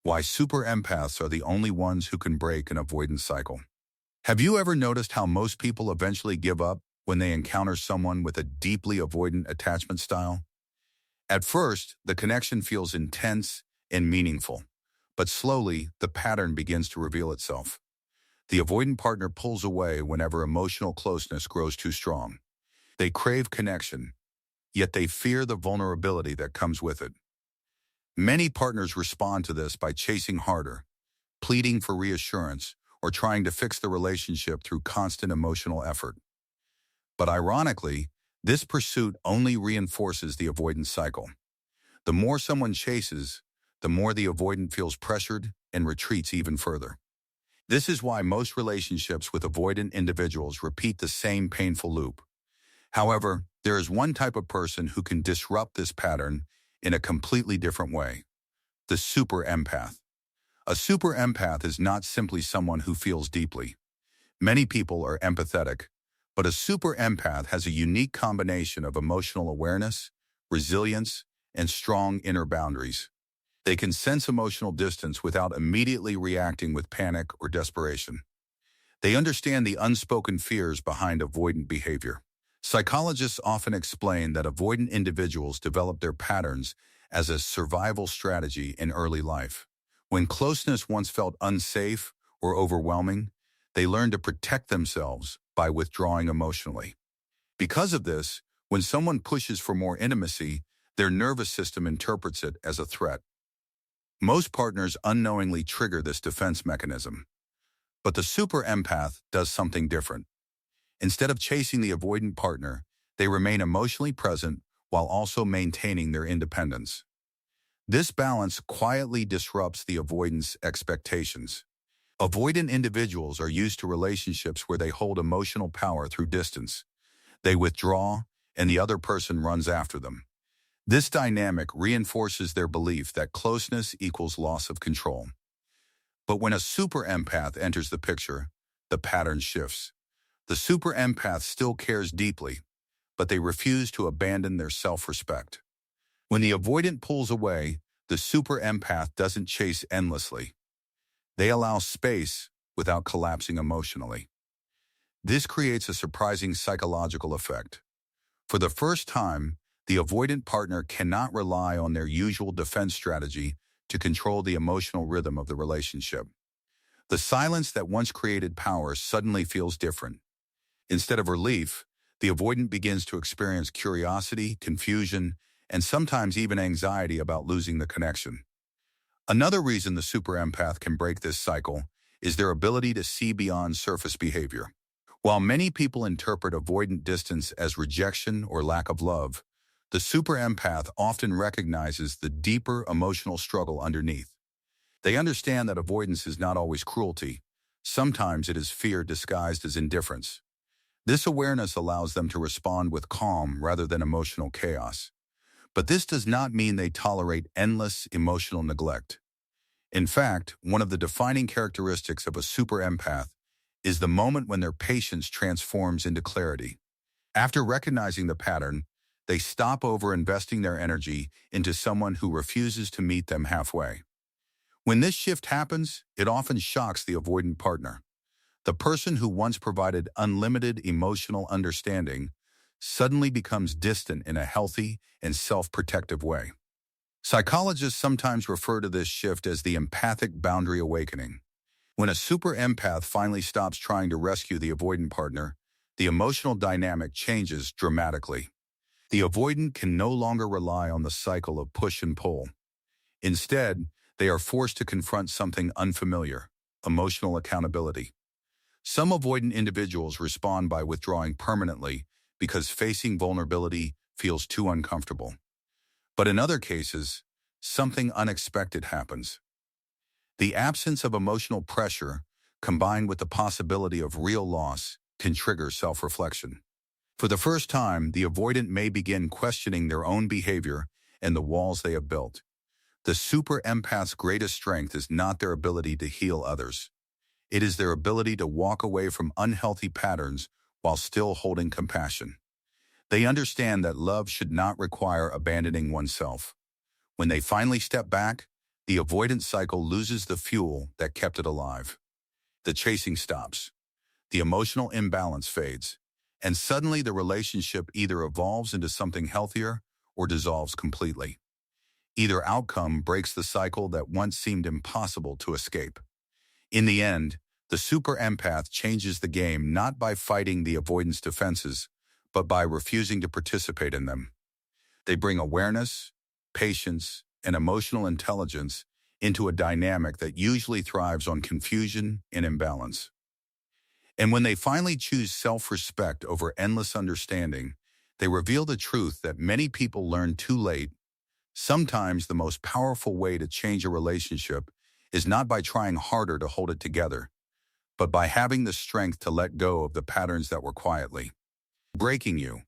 Why super empaths are the only ones who can break an avoidance cycle. Have you ever noticed how most people eventually give up when they encounter someone with a deeply avoidant attachment style? At first, the connection feels intense and meaningful, but slowly, the pattern begins to reveal itself. The avoidant partner pulls away whenever emotional closeness grows too strong. They crave connection, yet they fear the vulnerability that comes with it. Many partners respond to this by chasing harder, pleading for reassurance, or trying to fix the relationship through constant emotional effort. But ironically, this pursuit only reinforces the avoidance cycle. The more someone chases, the more the avoidant feels pressured and retreats even further. This is why most relationships with avoidant individuals repeat the same painful loop. However, there is one type of person who can disrupt this pattern in a completely different way: the super empath. A super empath is not simply someone who feels deeply. Many people are empathetic, but a super empath has a unique combination of emotional awareness, resilience, and strong inner boundaries. They can sense emotional distance without immediately reacting with panic or desperation. They understand the unspoken fears behind avoidant behavior. Psychologists often explain that avoidant individuals develop their patterns as a survival strategy in early life. When closeness once felt unsafe or overwhelming, they learn to protect themselves by withdrawing emotionally. Because of this, when someone pushes for more intimacy, their nervous system interprets it as a threat. Most partners unknowingly trigger this defense mechanism. But the super empath does something different. Instead of chasing the avoidant partner, they remain emotionally present while also maintaining their independence. This balance quietly disrupts the avoidance expectations. Avoidant individuals are used to relationships where they hold emotional power through distance. They withdraw, and the other person runs after them. This dynamic reinforces their belief that closeness equals loss of control. But when a super empath enters the picture, the pattern shifts. The super empath still cares deeply, but they refuse to abandon their self-respect. When the avoidant pulls away, the super empath doesn't chase endlessly. They allow space without collapsing emotionally. This creates a surprising psychological effect. For the first time, the avoidant partner cannot rely on their usual defense strategy to control the emotional rhythm of the relationship. The silence that once created power suddenly feels different. Instead of relief, the avoidant begins to experience curiosity, confusion, and sometimes even anxiety about losing the connection. Another reason the super empath can break this cycle is their ability to see beyond surface behavior. While many people interpret avoidant distance as rejection or lack of love, the super empath often recognizes the deeper emotional struggle underneath. They understand that avoidance is not always cruelty. Sometimes it is fear disguised as indifference. This awareness allows them to respond with calm rather than emotional chaos. But this does not mean they tolerate endless emotional neglect. In fact, one of the defining characteristics of a super empath is the moment when their patience transforms into clarity. After recognizing the pattern, they stop over-investing their energy into someone who refuses to meet them halfway. When this shift happens, it often shocks the avoidant partner. The person who once provided unlimited emotional understanding suddenly becomes distant in a healthy and self-protective way. Psychologists sometimes refer to this shift as the empathic boundary awakening. When a super empath finally stops trying to rescue the avoidant partner, the emotional dynamic changes dramatically. The avoidant can no longer rely on the cycle of push and pull. Instead, they are forced to confront something unfamiliar: emotional accountability. Some avoidant individuals respond by withdrawing permanently because facing vulnerability feels too uncomfortable. But in other cases, something unexpected happens. The absence of emotional pressure, combined with the possibility of real loss, can trigger self-reflection. For the first time, the avoidant may begin questioning their own behavior and the walls they have built. The super empath's greatest strength is not their ability to heal others. It is their ability to walk away from unhealthy patterns while still holding compassion. They understand that love should not require abandoning oneself. When they finally step back, the avoidance cycle loses the fuel that kept it alive. The chasing stops, the emotional imbalance fades, and suddenly the relationship either evolves into something healthier or dissolves completely. Either outcome breaks the cycle that once seemed impossible to escape. In the end, the super empath changes the game not by fighting the avoidance defenses, but by refusing to participate in them. They bring awareness, patience, and emotional intelligence into a dynamic that usually thrives on confusion and imbalance. And when they finally choose self-respect over endless understanding, they reveal the truth that many people learn too late. Sometimes the most powerful way to change a relationship is not by trying harder to hold it together, but by having the strength to let go of the patterns that were quietly breaking you.